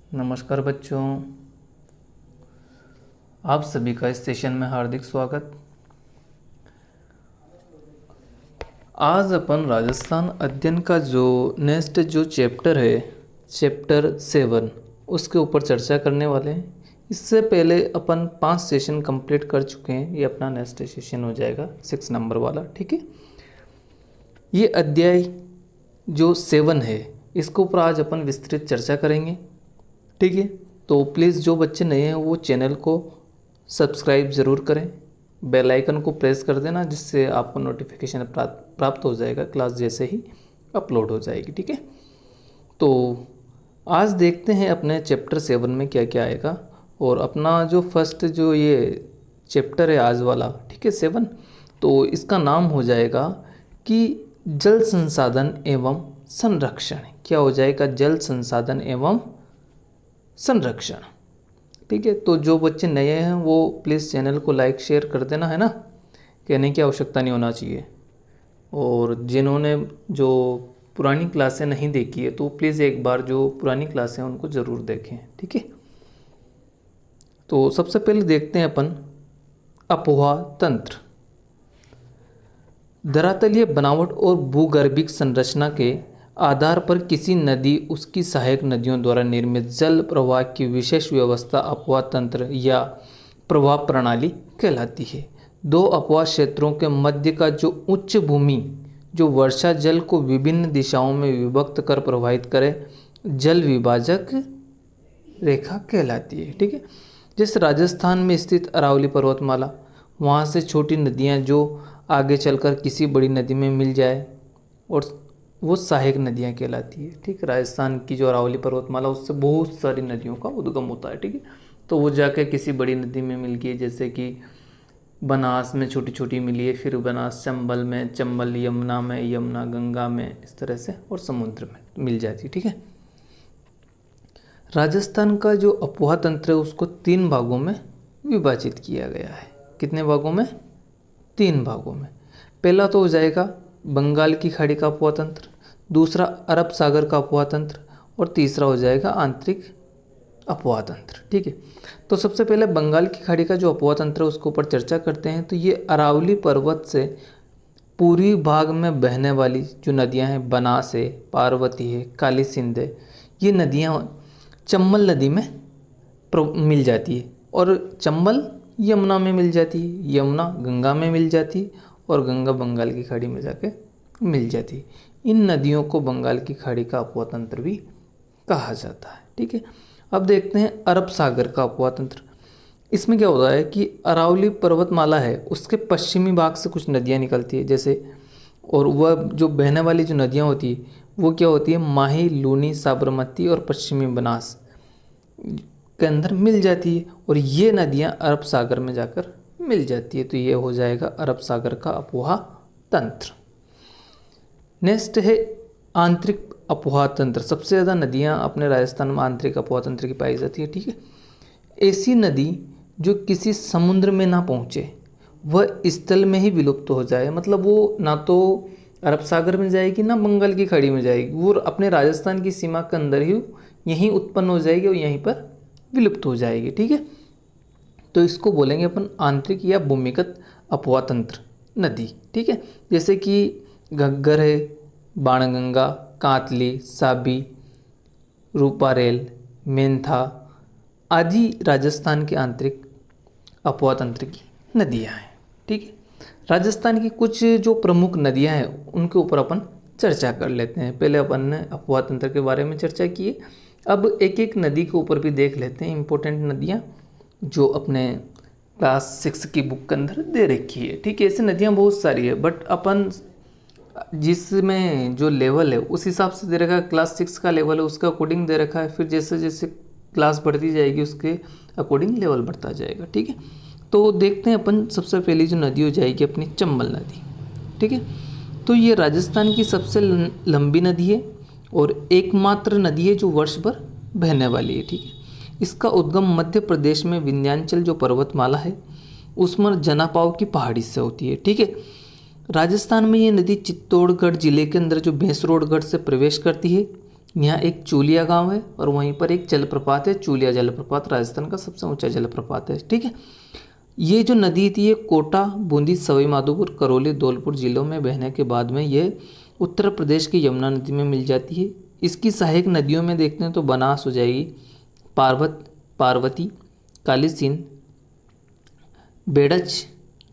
नमस्कार बच्चों, आप सभी का इस सेशन में हार्दिक स्वागत। आज अपन राजस्थान अध्ययन का जो नेक्स्ट जो चैप्टर है, चैप्टर 7, उसके ऊपर चर्चा करने वाले हैं। इससे पहले अपन 5 सेशन कंप्लीट कर चुके हैं। ये अपना नेक्स्ट सेशन हो जाएगा 6 नंबर वाला। ठीक है, ये अध्याय जो 7 है, इसके ऊपर आज अपन विस्तृत चर्चा करेंगे। ठीक है, तो प्लीज़ जो बच्चे नए हैं वो चैनल को सब्सक्राइब ज़रूर करें, बेल आइकन को प्रेस कर देना, जिससे आपको नोटिफिकेशन प्राप्त हो जाएगा क्लास जैसे ही अपलोड हो जाएगी। ठीक है, तो आज देखते हैं अपने चैप्टर 7 में क्या क्या आएगा। और अपना जो फर्स्ट जो ये चैप्टर है आज वाला, ठीक है 7, तो इसका नाम हो जाएगा कि जल संसाधन एवं संरक्षण। क्या हो जाएगा? जल संसाधन एवं संरक्षण। ठीक है, तो जो बच्चे नए हैं वो प्लीज़ चैनल को लाइक शेयर कर देना, है ना, कहने की आवश्यकता नहीं होना चाहिए। और जिन्होंने जो पुरानी क्लासें नहीं देखी है तो प्लीज़ एक बार जो पुरानी क्लासें हैं उनको ज़रूर देखें। ठीक है, तो सबसे पहले देखते हैं अपन अपोहा तंत्र। धरातलीय बनावट और भूगर्भिक संरचना के आधार पर किसी नदी उसकी सहायक नदियों द्वारा निर्मित जल प्रवाह की विशेष व्यवस्था अपोहा तंत्र या प्रवाह प्रणाली कहलाती है। दो अपोहा क्षेत्रों के मध्य का जो उच्च भूमि जो वर्षा जल को विभिन्न दिशाओं में विभक्त कर प्रवाहित करे, जल विभाजक रेखा कहलाती है। ठीक है, जैसे राजस्थान में स्थित अरावली पर्वतमाला, वहाँ से छोटी नदियाँ जो आगे चलकर किसी बड़ी नदी में मिल जाए और वो सहायक नदियाँ कहलाती है। ठीक, राजस्थान की जो अरावली पर्वतमाला उससे बहुत सारी नदियों का उद्गम होता है। ठीक है, तो वो जाकर किसी बड़ी नदी में मिल गई, जैसे कि बनास में छोटी छोटी मिली है, फिर बनास चंबल में, चंबल यमुना में, यमुना गंगा में, इस तरह से, और समुद्र में मिल जाती है। ठीक है, राजस्थान का जो अपोहा तंत्र है उसको 3 भागों में विभाजित किया गया है। कितने भागों में? 3 भागों में। पहला तो हो जाएगा बंगाल की खाड़ी का अपोहा तंत्र, दूसरा अरब सागर का अपोहा तंत्र, और तीसरा हो जाएगा आंतरिक अपोहा तंत्र। ठीक है, तो सबसे पहले बंगाल की खाड़ी का जो अपोहा तंत्र है उसके ऊपर चर्चा करते हैं। तो ये अरावली पर्वत से पूर्वी भाग में बहने वाली जो नदियां हैं, बनास है, पार्वती है, काली सिंध है, ये नदियां चंबल नदी में मिल जाती है, और चंबल यमुना में मिल जाती है, यमुना गंगा में मिल जाती है, और गंगा बंगाल की खाड़ी में जाके मिल जाती है। इन नदियों को बंगाल की खाड़ी का अपोहा तंत्र भी कहा जाता है। ठीक है, अब देखते हैं अरब सागर का अपोहा तंत्र। इसमें क्या होता है कि अरावली पर्वतमाला है, उसके पश्चिमी भाग से कुछ नदियाँ निकलती है जैसे, और वह जो बहने वाली जो नदियाँ होती है वो क्या होती है? माही, लूनी, साबरमती और पश्चिमी बनास के अंदर मिल जाती है, और ये नदियाँ अरब सागर में जाकर मिल जाती है। तो ये हो जाएगा अरब सागर का अपोहा तंत्र। नेक्स्ट है आंतरिक अपोहा तंत्र। सबसे ज़्यादा नदियाँ अपने राजस्थान में आंतरिक अपोहा तंत्र की पाई जाती है। ठीक है, ऐसी नदी जो किसी समुद्र में ना पहुँचे, वह स्थल में ही विलुप्त हो जाए, मतलब वो ना तो अरब सागर में जाएगी ना बंगाल की खाड़ी में जाएगी, वो अपने राजस्थान की सीमा के अंदर ही यहीं उत्पन्न हो जाएगी और यहीं पर विलुप्त हो जाएगी। ठीक है, तो इसको बोलेंगे अपन आंतरिक या भूमिगत अपोहा तंत्र नदी। ठीक है, जैसे कि घग्गर है, बाणगंगा, कांतली, साबी, रूपारेल, मेंथा आदि राजस्थान के आंतरिक अपोहा तंत्र की नदियाँ हैं। ठीक है, राजस्थान की कुछ जो प्रमुख नदियाँ हैं उनके ऊपर अपन चर्चा कर लेते हैं। पहले अपन ने अपोहा तंत्र के बारे में चर्चा की है, अब एक एक नदी के ऊपर भी देख लेते हैं, इंपॉर्टेंट नदियाँ जो अपने क्लास 6 की बुक के अंदर दे रखी है। ठीक है, ऐसी नदियाँ बहुत सारी है, बट अपन जिसमें जो लेवल है उस हिसाब से दे रखा है, क्लास 6 का लेवल है उसके अकॉर्डिंग दे रखा है, फिर जैसे जैसे क्लास बढ़ती जाएगी उसके अकॉर्डिंग लेवल बढ़ता जाएगा। ठीक है, तो देखते हैं अपन सबसे पहली जो नदी हो जाएगी अपनी चंबल नदी। ठीक है, तो ये राजस्थान की सबसे लंबी नदी है और एकमात्र नदी है जो वर्ष भर बहने वाली है। ठीक है, इसका उद्गम मध्य प्रदेश में विंध्याचल जो पर्वतमाला है उसमें जनापाव की पहाड़ी से होती है। ठीक है, राजस्थान में ये नदी चित्तौड़गढ़ जिले के अंदर जो भैंसरोडगढ़ से प्रवेश करती है यहाँ एक चूलिया गांव है और वहीं पर एक जलप्रपात है, चूलिया जलप्रपात राजस्थान का सबसे ऊंचा जलप्रपात है। ठीक है, ये जो नदी थी ये कोटा, बूंदी, सवाई माधोपुर, करौली, धौलपुर जिलों में बहने के बाद में ये उत्तर प्रदेश की यमुना नदी में मिल जाती है। इसकी सहायक नदियों में देखते हैं तो बनास हो जाएगी, पार्वती, काली सिंध, बेड़च,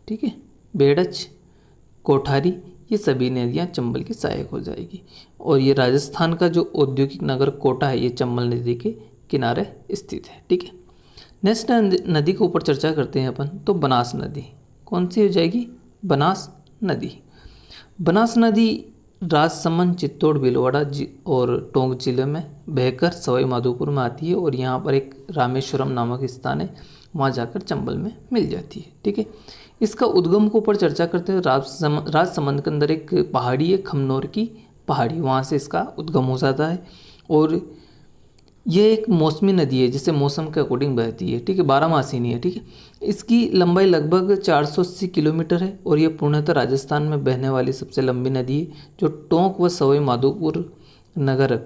ठीक है, बेड़च, कोठारी, ये सभी नदियाँ चंबल की सहायक हो जाएगी। और ये राजस्थान का जो औद्योगिक नगर कोटा है ये चंबल नदी के किनारे स्थित है। ठीक है, नेक्स्ट नदी के ऊपर चर्चा करते हैं अपन, तो बनास नदी कौन सी हो जाएगी, बनास नदी। बनास नदी राजसमंद, चित्तौड़, भीलवाड़ा और टोंक जिले में बहकर सवाई माधोपुर में आती है और यहाँ पर एक रामेश्वरम नामक स्थान है, वहाँ जाकर चंबल में मिल जाती है। ठीक है, इसका उद्गम के ऊपर चर्चा करते हैं। राजसमंद के अंदर एक पहाड़ी है, खमनोर की पहाड़ी, वहाँ से इसका उद्गम हो जाता है और यह एक मौसमी नदी है, जिससे मौसम के अकॉर्डिंग बहती है। ठीक है, 12 मासी नहीं है। ठीक है, इसकी लंबाई लगभग 480 किलोमीटर है और यह पूर्णतः राजस्थान में बहने वाली सबसे लंबी नदी है, जो टोंक व सवाई माधोपुर नगर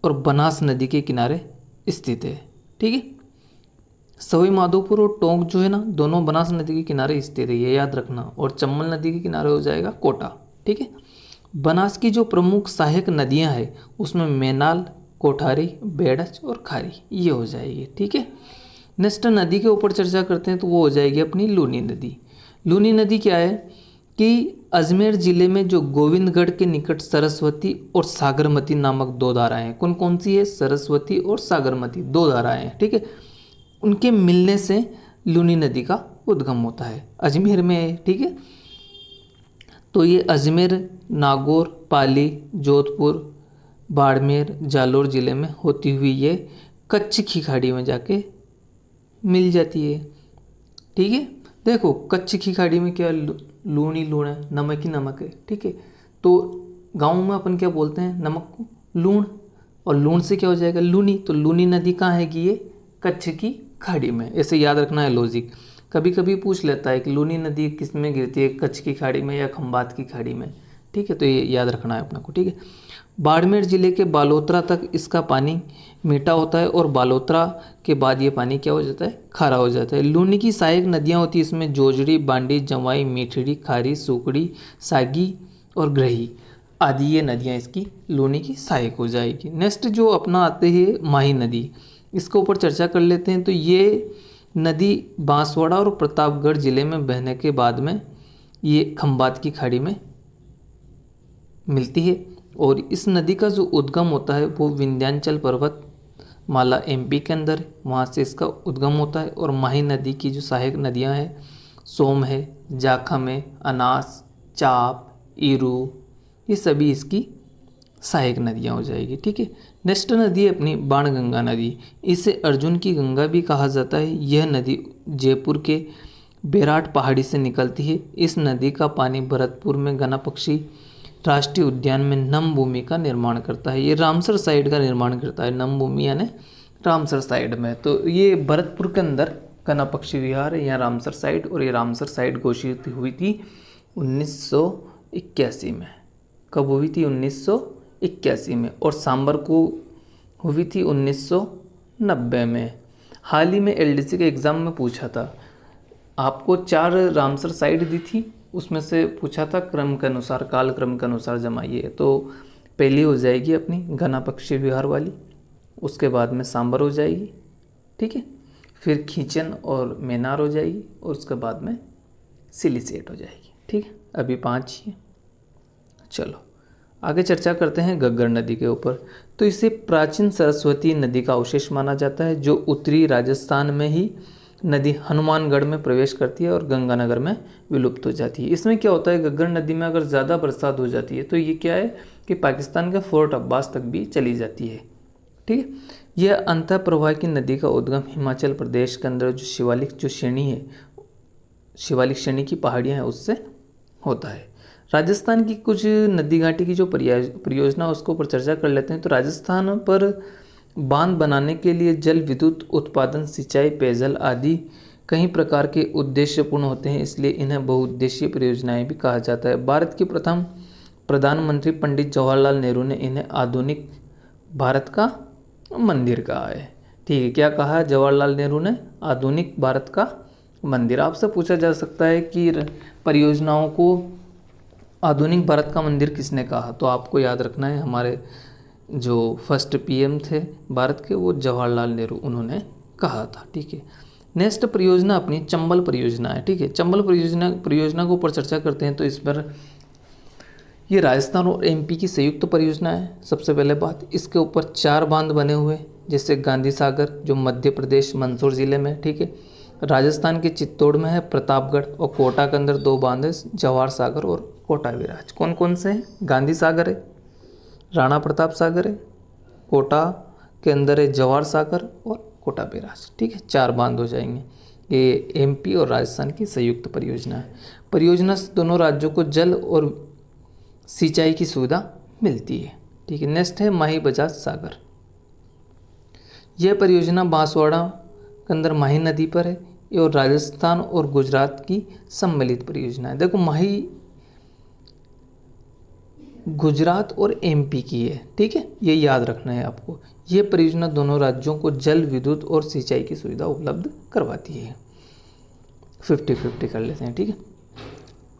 और बनास नदी के किनारे स्थित है। ठीक है, सवाई माधोपुर और टोंक जो है ना, दोनों बनास नदी के किनारे स्थित है, ये याद रखना। और चंबल नदी के किनारे हो जाएगा कोटा। ठीक है, बनास की जो प्रमुख सहायक नदियां हैं उसमें मैनाल, कोठारी, बेड़च और खारी, ये हो जाएगी। ठीक है, नेक्स्ट नदी के ऊपर चर्चा करते हैं तो वो हो जाएगी अपनी लूनी नदी। लूनी नदी क्या है कि अजमेर जिले में जो गोविंदगढ़ के निकट सरस्वती और सागरमती नामक दो धाराएं हैं। कौन कौन सी है, सरस्वती और सागरमती, दो धाराएं हैं। ठीक है, उनके मिलने से लूनी नदी का उद्गम होता है, अजमेर में है। ठीक है, तो ये अजमेर, नागौर, पाली, जोधपुर, बाड़मेर, जालोर जिले में होती हुई ये कच्छ की खाड़ी में जाके मिल जाती है। ठीक है, देखो कच्छ की खाड़ी में क्या लूनी लूण है, नमक ही नमक है। ठीक है, तो गाँव में अपन क्या बोलते हैं, नमक को लूण, और लूण से क्या हो जाएगा, लूनी। तो लूनी नदी कहाँ है कि ये कच्छ की खाड़ी में, ऐसे याद रखना है लॉजिक। कभी कभी पूछ लेता है कि लूनी नदी किस में गिरती है, कच्छ की खाड़ी में या खंबात की खाड़ी में। ठीक है, तो ये याद रखना है अपने को। ठीक है, बाड़मेर जिले के बालोतरा तक इसका पानी मीठा होता है और बालोतरा के बाद ये पानी क्या हो जाता है, खारा हो जाता है। लूनी की सहायक नदियाँ होती है, इसमें जोजड़ी, बांडी, जवाई, मीठड़ी, खारी, सुकड़ी, सागी और ग्रही आदि ये नदियाँ इसकी लूनी की सहायक हो जाएगी। नेक्स्ट जो अपना आते हैं माही नदी, इसके ऊपर चर्चा कर लेते हैं। तो ये नदी बांसवाड़ा और प्रतापगढ़ जिले में बहने के बाद में ये खंबात की खाड़ी में मिलती है और इस नदी का जो उद्गम होता है वो विंध्याचल पर्वत माला एमपी के अंदर है, वहाँ से इसका उद्गम होता है। और माही नदी की जो सहायक नदियाँ हैं, सोम है, जाखम है, अनास, चाप, ईरू, ये सभी इसकी सहायक नदियाँ हो जाएगी। ठीक है, नेक्स्ट नदी है अपनी बाणगंगा नदी, इसे अर्जुन की गंगा भी कहा जाता है। यह नदी जयपुर के बेराट पहाड़ी से निकलती है। इस नदी का पानी भरतपुर में गना पक्षी राष्ट्रीय उद्यान में नम भूमि का निर्माण करता है। ये रामसर साइड का निर्माण करता है, नम भूमि यानी रामसर साइड में। तो ये भरतपुर के अंदर गना पक्षी विहार है, यहाँ रामसर साइड, और ये रामसर साइड घोषित हुई थी 1981 में। कब हुई थी, 1981 में। और सांबर को हुई थी 1990 में। हाल ही में एलडीसी के एग्ज़ाम में पूछा था, आपको 4 रामसर साइड दी थी, उसमें से पूछा था क्रम के अनुसार, काल क्रम के अनुसार जमाइए। तो पहली हो जाएगी अपनी गना पक्षी विहार वाली, उसके बाद में सांबर हो जाएगी। ठीक है, फिर खींचन और मैनार हो जाएगी और उसके बाद में सिलीसेट हो जाएगी। ठीक है, अभी 5 ही है। चलो आगे चर्चा करते हैं घग्गर नदी के ऊपर। तो इसे प्राचीन सरस्वती नदी का अवशेष माना जाता है, जो उत्तरी राजस्थान में ही नदी हनुमानगढ़ में प्रवेश करती है और गंगानगर में विलुप्त हो जाती है। इसमें क्या होता है, घग्गर नदी में अगर ज़्यादा बरसात हो जाती है तो ये क्या है कि पाकिस्तान के फोर्ट अब्बास तक भी चली जाती है। ठीक है, यह अंतः प्रवाह की नदी का उद्गम हिमाचल प्रदेश के अंदर जो शिवालिक श्रेणी है, शिवालिक श्रेणी की पहाड़ियाँ हैं, उससे होता है। राजस्थान की कुछ नदी घाटी की जो परियोजना उसको ऊपर चर्चा कर लेते हैं। तो राजस्थान पर बांध बनाने के लिए जल विद्युत उत्पादन, सिंचाई, पेयजल आदि कई प्रकार के उद्देश्यपूर्ण होते हैं, इसलिए इन्हें बहुउद्देशीय परियोजनाएं भी कहा जाता है। भारत की प्रथम प्रधानमंत्री पंडित जवाहरलाल नेहरू ने इन्हें आधुनिक भारत का मंदिर कहा है। ठीक है, क्या कहा है जवाहरलाल नेहरू ने? आधुनिक भारत का मंदिर। आपसे पूछा जा सकता है कि परियोजनाओं को आधुनिक भारत का मंदिर किसने कहा? तो आपको याद रखना है हमारे जो फर्स्ट पीएम थे भारत के, वो जवाहरलाल नेहरू, उन्होंने कहा था। ठीक है, नेक्स्ट परियोजना अपनी चंबल परियोजना है। ठीक है, चंबल परियोजना के ऊपर चर्चा करते हैं। तो इस पर ये राजस्थान और एमपी की संयुक्त परियोजना है। सबसे पहले बात, इसके ऊपर 4 बांध बने हुए, जैसे गांधी सागर जो मध्य प्रदेश मंदसौर ज़िले में। ठीक है, राजस्थान के चित्तौड़ में है प्रतापगढ़, और कोटा के अंदर 2 बांध है, जवाहर सागर और कोटा विराज। कौन कौन से हैं? गांधी सागर है, राणा प्रताप सागर है, कोटा के अंदर है जवाहर सागर और कोटा विराज। ठीक है, 4 बांध हो जाएंगे। ये एमपी और राजस्थान की संयुक्त परियोजना है। परियोजना से दोनों राज्यों को जल और सिंचाई की सुविधा मिलती है। ठीक है, नेक्स्ट है माही बजाज सागर। यह परियोजना बांसवाड़ा के अंदर माही नदी पर है और राजस्थान और गुजरात की सम्मिलित परियोजना है। देखो, माही गुजरात और एमपी की है। ठीक है, ये याद रखना है आपको। ये परियोजना दोनों राज्यों को जल, विद्युत और सिंचाई की सुविधा उपलब्ध करवाती है। 50-50 कर लेते हैं। ठीक है,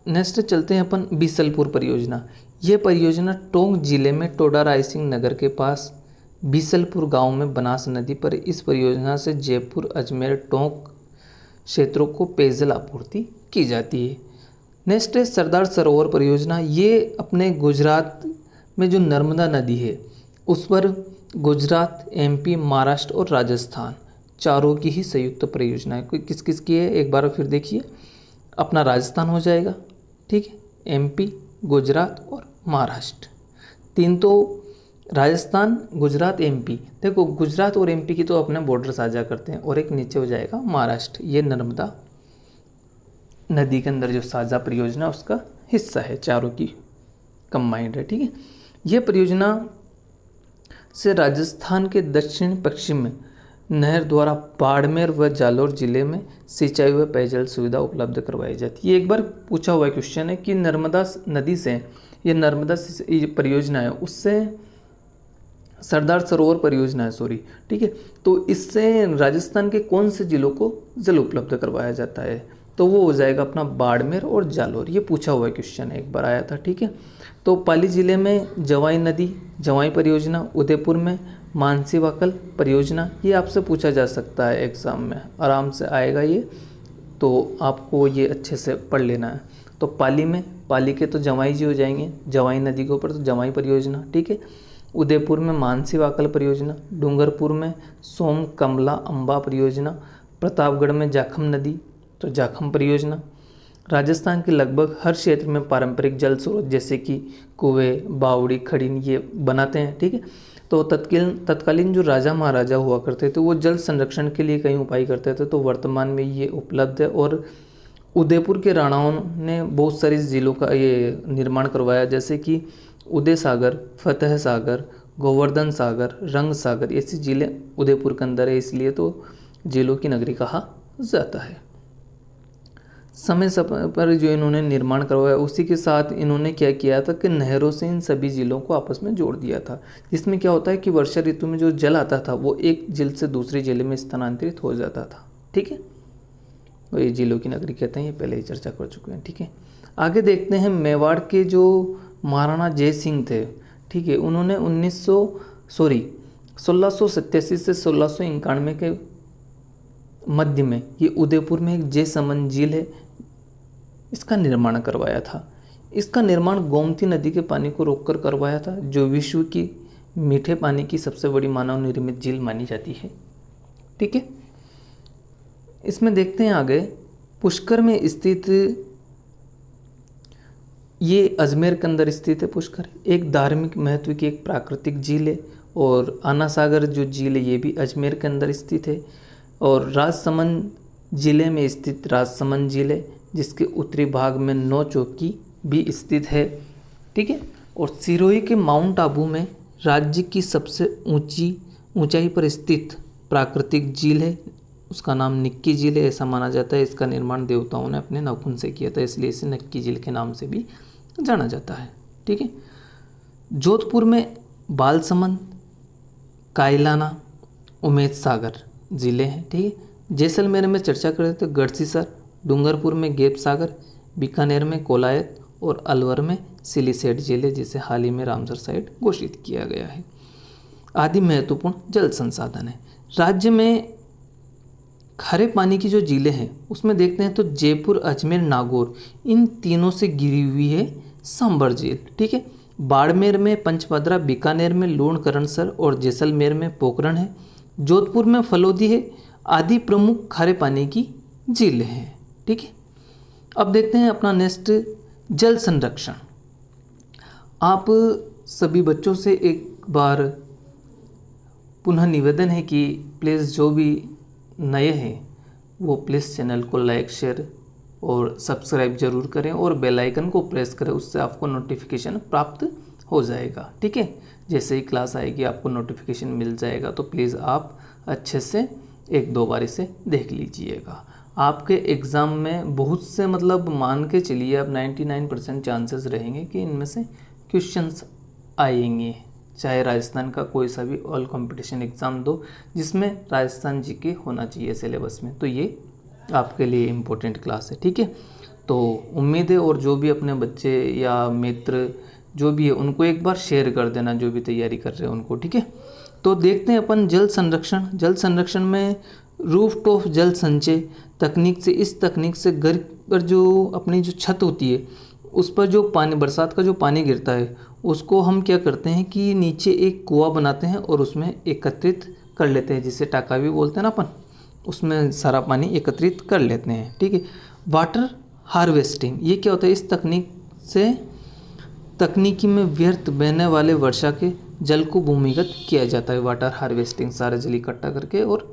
नेक्स्ट चलते हैं अपन बीसलपुर परियोजना। ये परियोजना टोंक जिले में टोडा रायसिंह नगर के पास बीसलपुर गांव में बनास नदी पर। इस परियोजना से जयपुर, अजमेर, टोंक क्षेत्रों को पेयजल आपूर्ति की जाती है। नेक्स्ट है सरदार सरोवर परियोजना। ये अपने गुजरात में जो नर्मदा नदी है उस पर गुजरात, एमपी, महाराष्ट्र और राजस्थान चारों की ही संयुक्त परियोजना है। कोई किस किस की है एक बार फिर देखिए। अपना राजस्थान हो जाएगा, ठीक है, एमपी, गुजरात और महाराष्ट्र। 3 तो राजस्थान, गुजरात, एमपी। देखो, गुजरात और एमपी की तो अपने बॉर्डर साझा करते हैं, और एक नीचे हो जाएगा महाराष्ट्र। ये नर्मदा नदी के अंदर जो साझा परियोजना उसका हिस्सा है, चारों की कंबाइंड है। ठीक है, ये परियोजना से राजस्थान के दक्षिण पश्चिम में नहर द्वारा बाड़मेर व जालौर जिले में सिंचाई व पेयजल सुविधा उपलब्ध करवाई जाती है। ये एक बार पूछा हुआ क्वेश्चन है कि नर्मदा नदी से, ये नर्मदा ये परियोजना है, उससे सरदार सरोवर परियोजना है, सॉरी। ठीक है, तो इससे राजस्थान के कौन से जिलों को जल उपलब्ध करवाया जाता है? तो वो हो जाएगा अपना बाड़मेर और जालौर। ये पूछा हुआ क्वेश्चन है, एक बार आया था। ठीक है, तो पाली जिले में जवाई नदी, जवाई परियोजना, उदयपुर में मानसी वाकल परियोजना। ये आपसे पूछा जा सकता है एग्ज़ाम में, आराम से आएगा ये, तो आपको ये अच्छे से पढ़ लेना है। तो पाली में, पाली के तो जवाई जी हो जाएंगे, जवाई नदी के ऊपर तो जवाई परियोजना। ठीक है, उदयपुर में मानसी वाकल परियोजना, डूंगरपुर में सोम कमला अम्बा परियोजना, प्रतापगढ़ में जाखम नदी तो जाखम परियोजना। राजस्थान के लगभग हर क्षेत्र में पारंपरिक जल स्रोत जैसे कि कुएं, बावड़ी, खड़ीन ये बनाते हैं। ठीक है, तो तत्कालीन जो राजा महाराजा हुआ करते थे वो जल संरक्षण के लिए कई उपाय करते थे, तो वर्तमान में ये उपलब्ध है। और उदयपुर के राणाओं ने बहुत सारी झीलों का ये निर्माण करवाया, जैसे कि उदय सागर, फतेह सागर, गोवर्धन सागर, रंग सागर, ऐसी झीलें उदयपुर के अंदर है, इसलिए तो झीलों की नगरी कहा जाता है। समय पर जो इन्होंने निर्माण करवाया, उसी के साथ इन्होंने क्या किया था कि नहरों से इन सभी जिलों को आपस में जोड़ दिया था, जिसमें क्या होता है कि वर्षा ऋतु में जो जल आता था वो एक झील से दूसरी झील में स्थानांतरित हो जाता था। ठीक है, तो ये जिलों की नगरी कहते हैं, ये पहले ही चर्चा कर चुके हैं। ठीक है, आगे देखते हैं मेवाड़ के जो महाराणा जय सिंह थे। ठीक है, उन्होंने 1687 से 1691 के मध्य में ये उदयपुर में एक जय समन झील है, इसका निर्माण करवाया था। इसका निर्माण गोमती नदी के पानी को रोककर करवाया था, जो विश्व की मीठे पानी की सबसे बड़ी मानव निर्मित झील मानी जाती है। ठीक है, इसमें देखते हैं आगे, पुष्कर में स्थित, ये अजमेर के अंदर स्थित है पुष्कर, एक धार्मिक महत्व की एक प्राकृतिक झील है। और आना सागर जो झील है ये भी अजमेर के अंदर स्थित है। और राजसमंद जिले में स्थित राजसमंद झील है, जिसके उत्तरी भाग में 9 चौकी भी स्थित है। ठीक है, और सिरोही के माउंट आबू में राज्य की सबसे ऊंचाई पर स्थित प्राकृतिक झील है, उसका नाम निक्की झील है, ऐसा माना जाता है। इसका निर्माण देवताओं ने अपने नाखून से किया था, इसलिए इसे नक्की झील के नाम से भी जाना जाता है। ठीक है। जोधपुर में बालसमंद, कायलाना, उमेद सागर ज़िले हैं, ठीक है। जैसलमेर में चर्चा करें तो गढ़सीसर, डूंगरपुर में गेप सागर, बीकानेर में कोलायत और अलवर में सिलीसेट जिले, जिसे हाल ही में रामसर साइट घोषित किया गया है। आदि महत्वपूर्ण जल संसाधन है। राज्य में खारे पानी की जो झीलें हैं उसमें देखते हैं तो जयपुर, अजमेर, नागौर इन तीनों से घिरी हुई है सांबर झील, ठीक है। बाड़मेर में पंचभद्रा, बीकानेर में लूणकरणसर और जैसलमेर में पोखरण है। जोधपुर में फलोदी है। आदि प्रमुख खारे पानी की झीलें हैं, ठीक है। अब देखते हैं अपना नेक्स्ट, जल संरक्षण। आप सभी बच्चों से एक बार पुनः निवेदन है कि प्लीज़ जो भी नए हैं वो प्लीज़ चैनल को लाइक, शेयर और सब्सक्राइब जरूर करें और बेल आइकन को प्रेस करें, उससे आपको नोटिफिकेशन प्राप्त हो जाएगा, ठीक है। जैसे ही क्लास आएगी आपको नोटिफिकेशन मिल जाएगा, तो प्लीज़ आप अच्छे से एक दो बार इसे देख लीजिएगा। आपके एग्ज़ाम में बहुत से मतलब मान के चलिए अब 99% चांसेस रहेंगे कि इनमें से क्वेश्चंस आएंगे, चाहे राजस्थान का कोई सा भी ऑल कंपटीशन एग्ज़ाम दो जिसमें राजस्थान जीके होना चाहिए सिलेबस में, तो ये आपके लिए इम्पोर्टेंट क्लास है, ठीक है। तो उम्मीद है और जो भी अपने बच्चे या मित्र जो भी है उनको एक बार शेयर कर देना, जो भी तैयारी कर रहे हैं उनको, ठीक है। तो देखते हैं अपन जल संरक्षण। जल संरक्षण में रूफ टॉप जल संचय तकनीक से, इस तकनीक से घर पर जो अपनी जो छत होती है उस पर जो पानी, बरसात का जो पानी गिरता है उसको हम क्या करते हैं कि नीचे एक कुआं बनाते हैं और उसमें एकत्रित कर लेते हैं, जिसे टाका भी बोलते हैं ना अपन, उसमें सारा पानी एकत्रित कर लेते हैं, ठीक है। वाटर हार्वेस्टिंग, ये क्या होता है, इस तकनीकी में व्यर्थ बहने वाले वर्षा के जल को भूमिगत किया जाता है। वाटर हार्वेस्टिंग, सारा जल इकट्ठा करके और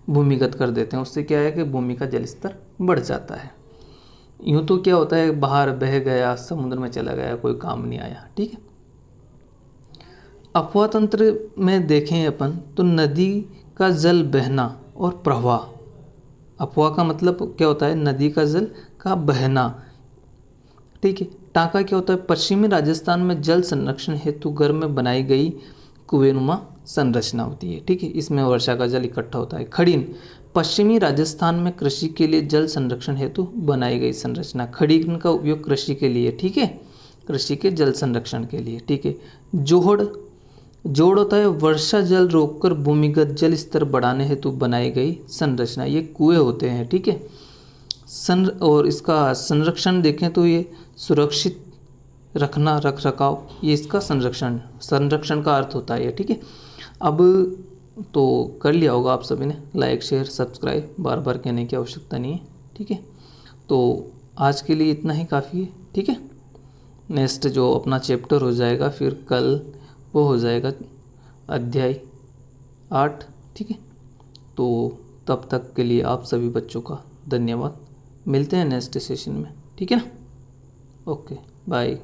भूमिगत कर देते हैं, उससे क्या है कि भूमि का जल स्तर बढ़ जाता है। यूँ तो क्या होता है, बाहर बह गया, समुद्र में चला गया, कोई काम नहीं आया, ठीक है। अपवाह तंत्र में देखें अपन तो नदी का जल बहना और प्रवाह। अपवाह का मतलब क्या होता है, नदी का जल का बहना, ठीक है। टांका क्या होता है, पश्चिमी राजस्थान में जल संरक्षण हेतु घर में बनाई गई कुएनुमा संरचना होती है, ठीक है। इसमें वर्षा का जल इकट्ठा होता है। खड़ीन, पश्चिमी राजस्थान में कृषि के लिए जल संरक्षण हेतु बनाई गई संरचना। खड़ीन का उपयोग कृषि के लिए, ठीक है, कृषि के जल संरक्षण के लिए, ठीक है। जोड़ होता है वर्षा जल रोककर भूमिगत जल स्तर बढ़ाने हेतु बनाई गई संरचना। ये कुएं होते हैं, ठीक है। और इसका संरक्षण देखें तो ये सुरक्षित रखना, रख रखाव, ये इसका संरक्षण का अर्थ होता है, ठीक है। अब तो कर लिया होगा आप सभी ने, लाइक, शेयर, सब्सक्राइब बार बार कहने की आवश्यकता नहीं है, ठीक है। तो आज के लिए इतना ही काफ़ी है, ठीक है। नेक्स्ट जो अपना चैप्टर हो जाएगा फिर कल, वो हो जाएगा अध्याय 8, ठीक है। तो तब तक के लिए आप सभी बच्चों का धन्यवाद। मिलते हैं नेक्स्ट सेशन में, ठीक है ना। Okay, bye.